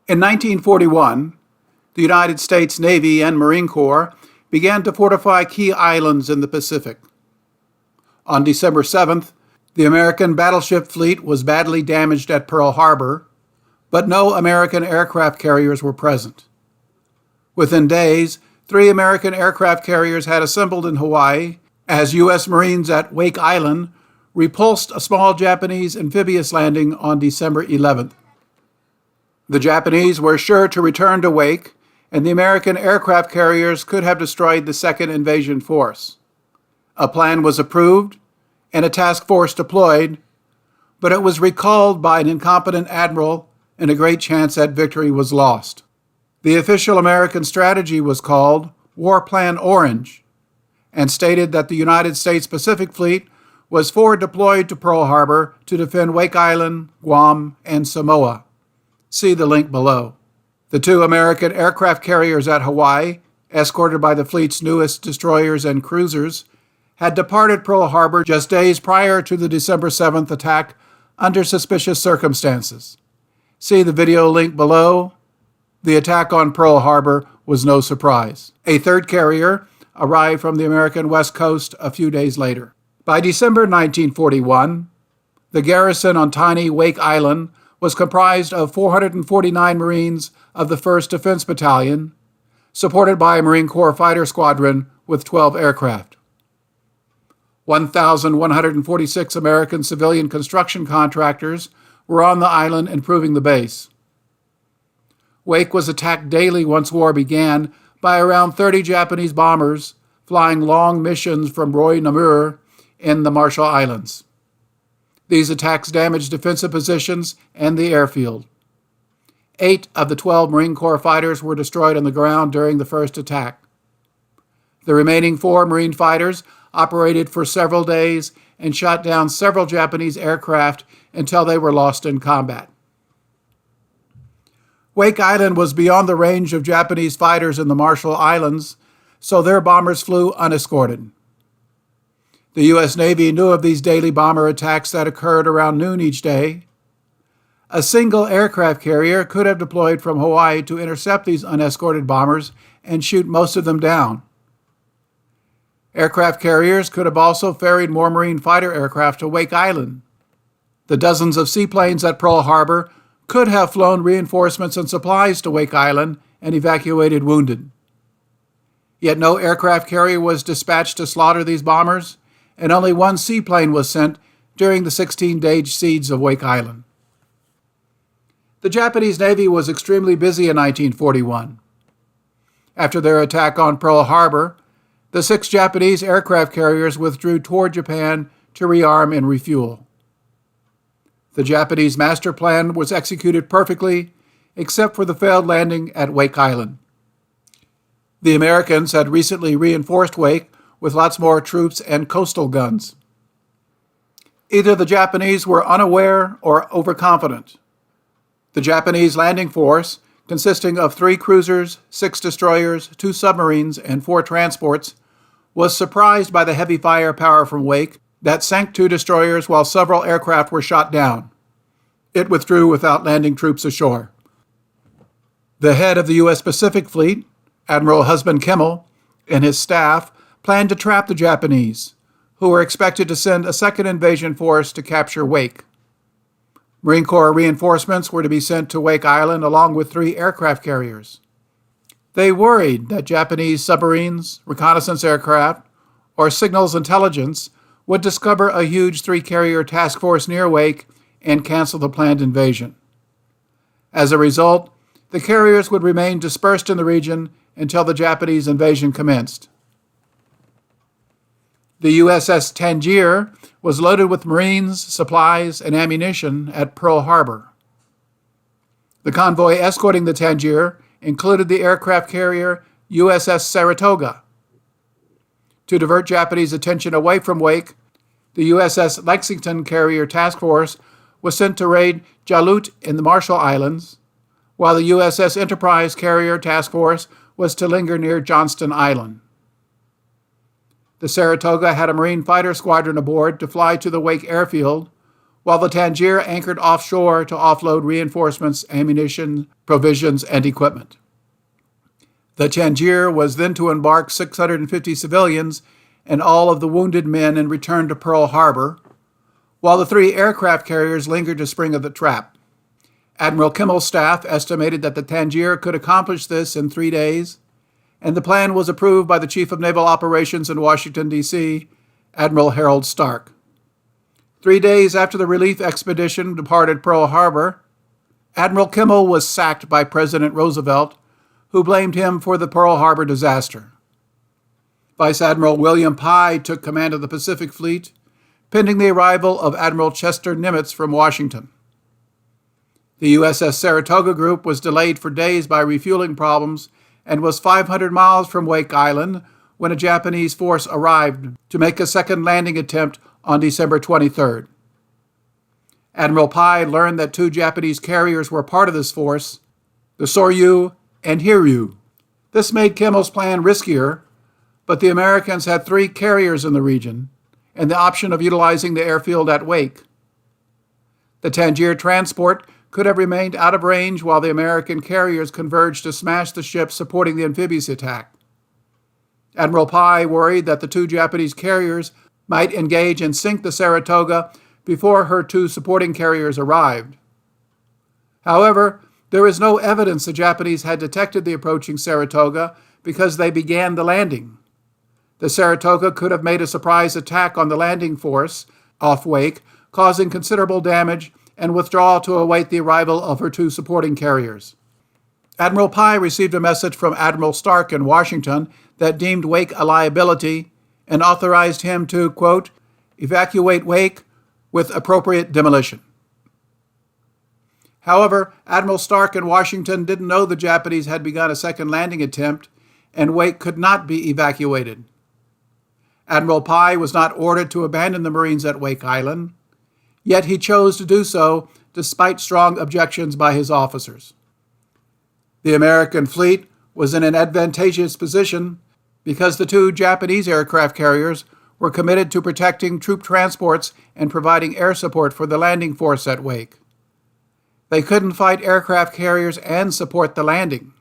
In 1941, the United States Navy and Marine Corps began to fortify key islands in the Pacific. On December 7th, the American battleship fleet was badly damaged at Pearl Harbor, but no American aircraft carriers were present. Within days, 3 American aircraft carriers had assembled in Hawaii as U.S. Marines at Wake Island repulsed a small Japanese amphibious landing on December 11th. The Japanese were sure to return to Wake, and the American aircraft carriers could have destroyed the second invasion force. A plan was approved and a task force deployed, but it was recalled by an incompetent admiral, and a great chance at victory was lost. The official American strategy was called War Plan Orange and stated that the United States Pacific Fleet was forward deployed to Pearl Harbor to defend Wake Island, Guam, and Samoa. See the link below. The 2 American aircraft carriers at Hawaii, escorted by the fleet's newest destroyers and cruisers, had departed Pearl Harbor just days prior to the December 7th attack under suspicious circumstances. See the video link below. The attack on Pearl Harbor was no surprise. A 3rd carrier arrived from the American West Coast a few days later. By December 1941, the garrison on tiny Wake Island was comprised of 449 Marines of the 1st Defense Battalion, supported by a Marine Corps fighter squadron with 12 aircraft. 1,146 American civilian construction contractors were on the island improving the base. Wake was attacked daily once war began by around 30 Japanese bombers flying long missions from Roy Namur in the Marshall Islands. These attacks damaged defensive positions and the airfield. 8 of the 12 Marine Corps fighters were destroyed on the ground during the first attack. The remaining 4 Marine fighters operated for several days and shot down several Japanese aircraft until they were lost in combat. Wake Island was beyond the range of Japanese fighters in the Marshall Islands, so their bombers flew unescorted. The U.S. Navy knew of these daily bomber attacks that occurred around noon each day. A single aircraft carrier could have deployed from Hawaii to intercept these unescorted bombers and shoot most of them down. Aircraft carriers could have also ferried more Marine fighter aircraft to Wake Island. The dozens of seaplanes at Pearl Harbor could have flown reinforcements and supplies to Wake Island and evacuated wounded. Yet no aircraft carrier was dispatched to slaughter these bombers, and only 1 seaplane was sent during the 16-day siege of Wake Island. The Japanese Navy was extremely busy in 1941. After their attack on Pearl Harbor, the 6 Japanese aircraft carriers withdrew toward Japan to rearm and refuel. The Japanese master plan was executed perfectly, except for the failed landing at Wake Island. The Americans had recently reinforced Wake with lots more troops and coastal guns. Either the Japanese were unaware or overconfident. The Japanese landing force, consisting of 3 cruisers, 6 destroyers, 2 submarines, and 4 transports, was surprised by the heavy firepower from Wake that sank 2 destroyers while several aircraft were shot down. It withdrew without landing troops ashore. The head of the U.S. Pacific Fleet, Admiral Kimmel, and his staff planned to trap the Japanese, who were expected to send a second invasion force to capture Wake. Marine Corps reinforcements were to be sent to Wake Island along with 3 aircraft carriers. They worried that Japanese submarines, reconnaissance aircraft, or signals intelligence would discover a huge 3-carrier task force near Wake and cancel the planned invasion. As a result, the carriers would remain dispersed in the region until the Japanese invasion commenced. The USS Tangier was loaded with Marines, supplies, and ammunition at Pearl Harbor. The convoy escorting the Tangier included the aircraft carrier USS Saratoga. To divert Japanese attention away from Wake, the USS Lexington carrier task force was sent to raid Jalut in the Marshall Islands, while the USS Enterprise carrier task force was to linger near Johnston Island. The Saratoga had a Marine fighter squadron aboard to fly to the Wake airfield, while the Tangier anchored offshore to offload reinforcements, ammunition, provisions, and equipment. The Tangier was then to embark 650 civilians and all of the wounded men and return to Pearl Harbor, while the 3 aircraft carriers lingered to spring the trap. Admiral Kimmel's staff estimated that the Tangier could accomplish this in 3 days, and the plan was approved by the Chief of Naval Operations in Washington, D.C., Admiral Harold Stark. 3 days after the relief expedition departed Pearl Harbor, Admiral Kimmel was sacked by President Roosevelt, who blamed him for the Pearl Harbor disaster. Vice Admiral William Pye took command of the Pacific Fleet, pending the arrival of Admiral Chester Nimitz from Washington. The USS Saratoga group was delayed for days by refueling problems and was 500 miles from Wake Island when a Japanese force arrived to make a second landing attempt on December 23rd. Admiral Pye learned that 2 Japanese carriers were part of this force, the Soryu and Hiryu. This made Kimmel's plan riskier, but the Americans had 3 carriers in the region and the option of utilizing the airfield at Wake. The Tangier transport could have remained out of range while the American carriers converged to smash the ships supporting the amphibious attack. Admiral Pye worried that the 2 Japanese carriers might engage and sink the Saratoga before her 2 supporting carriers arrived. However, there is no evidence the Japanese had detected the approaching Saratoga because they began the landing. The Saratoga could have made a surprise attack on the landing force off Wake, causing considerable damage and withdrawal to await the arrival of her 2 supporting carriers. Admiral Pye received a message from Admiral Stark in Washington that deemed Wake a liability and authorized him to, quote, evacuate Wake with appropriate demolition. However, Admiral Stark in Washington didn't know the Japanese had begun a second landing attempt, and Wake could not be evacuated. Admiral Pye was not ordered to abandon the Marines at Wake Island, yet he chose to do so despite strong objections by his officers. The American fleet was in an advantageous position because the 2 Japanese aircraft carriers were committed to protecting troop transports and providing air support for the landing force at Wake. They couldn't fight aircraft carriers and support the landing.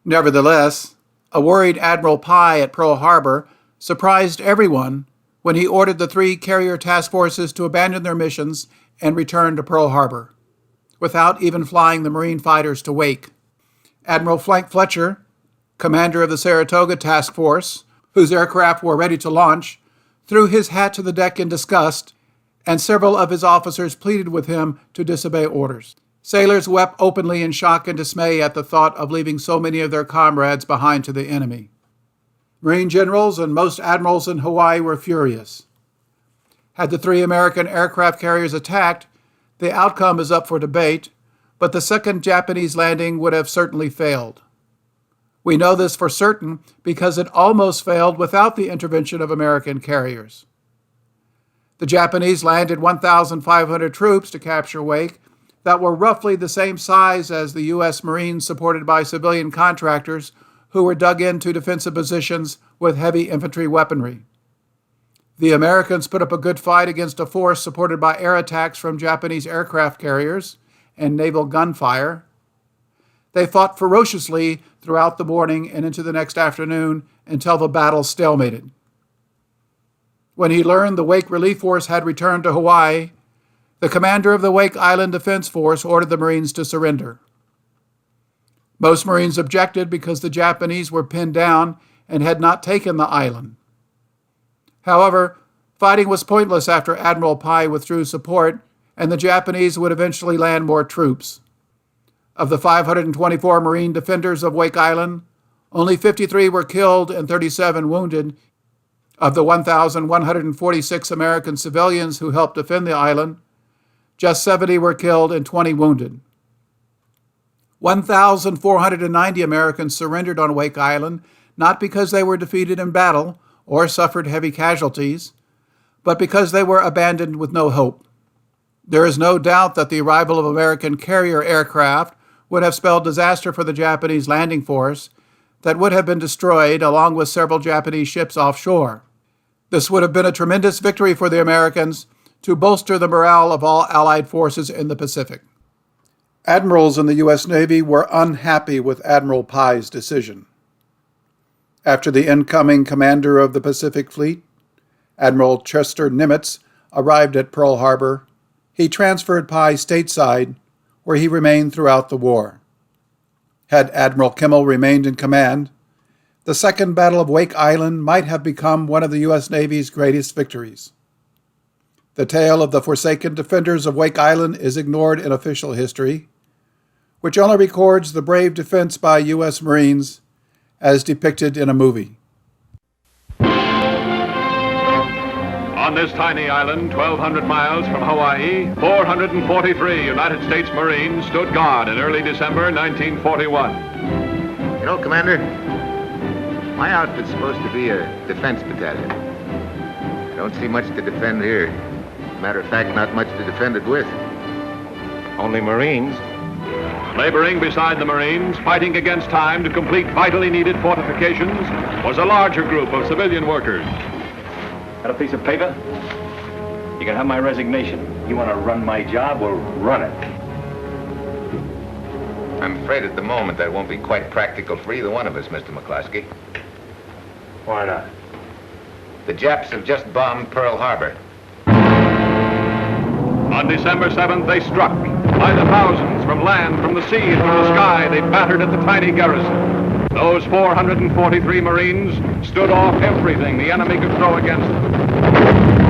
Nevertheless, a worried Admiral Pye at Pearl Harbor surprised everyone when he ordered the 3 carrier task forces to abandon their missions and return to Pearl Harbor, without even flying the Marine fighters to Wake. Admiral Frank Fletcher, commander of the Saratoga Task Force, whose aircraft were ready to launch, threw his hat to the deck in disgust, and several of his officers pleaded with him to disobey orders. Sailors wept openly in shock and dismay at the thought of leaving so many of their comrades behind to the enemy. Marine generals and most admirals in Hawaii were furious. Had the 3 American aircraft carriers attacked, the outcome is up for debate, but the second Japanese landing would have certainly failed. We know this for certain because it almost failed without the intervention of American carriers. The Japanese landed 1,500 troops to capture Wake that were roughly the same size as the U.S. Marines supported by civilian contractors who were dug into defensive positions with heavy infantry weaponry. The Americans put up a good fight against a force supported by air attacks from Japanese aircraft carriers and naval gunfire. They fought ferociously throughout the morning and into the next afternoon until the battle stalemated. When he learned the Wake Relief Force had returned to Hawaii, the commander of the Wake Island Defense Force ordered the Marines to surrender. Most Marines objected because the Japanese were pinned down and had not taken the island. However, fighting was pointless after Admiral Pye withdrew support, and the Japanese would eventually land more troops. Of the 524 Marine defenders of Wake Island, only 53 were killed and 37 wounded. Of the 1,146 American civilians who helped defend the island, just 70 were killed and 20 wounded. 1,490 Americans surrendered on Wake Island, not because they were defeated in battle or suffered heavy casualties, but because they were abandoned with no hope. There is no doubt that the arrival of American carrier aircraft would have spelled disaster for the Japanese landing force that would have been destroyed along with several Japanese ships offshore. This would have been a tremendous victory for the Americans to bolster the morale of all Allied forces in the Pacific. Admirals in the U.S. Navy were unhappy with Admiral Pye's decision. After the incoming commander of the Pacific Fleet, Admiral Chester Nimitz, arrived at Pearl Harbor, he transferred Pye stateside, where he remained throughout the war. Had Admiral Kimmel remained in command, the Second Battle of Wake Island might have become one of the U.S. Navy's greatest victories. The tale of the forsaken defenders of Wake Island is ignored in official history, which only records the brave defense by U.S. Marines as depicted in a movie. On this tiny island, 1,200 miles from Hawaii, 443 United States Marines stood guard in early December 1941. You know, Commander, my outfit's supposed to be a defense battalion. I don't see much to defend here. Matter of fact, not much to defend it with. Only Marines. Laboring beside the Marines, fighting against time to complete vitally needed fortifications, was a larger group of civilian workers. Got a piece of paper? You can have my resignation. You want to run my job, well, run it. I'm afraid at the moment that won't be quite practical for either one of us, Mr. McCloskey. Why not? The Japs have just bombed Pearl Harbor. On December 7th, they struck. By the thousands, from land, from the sea, and from the sky, they battered at the tiny garrison. Those 443 Marines stood off everything the enemy could throw against them.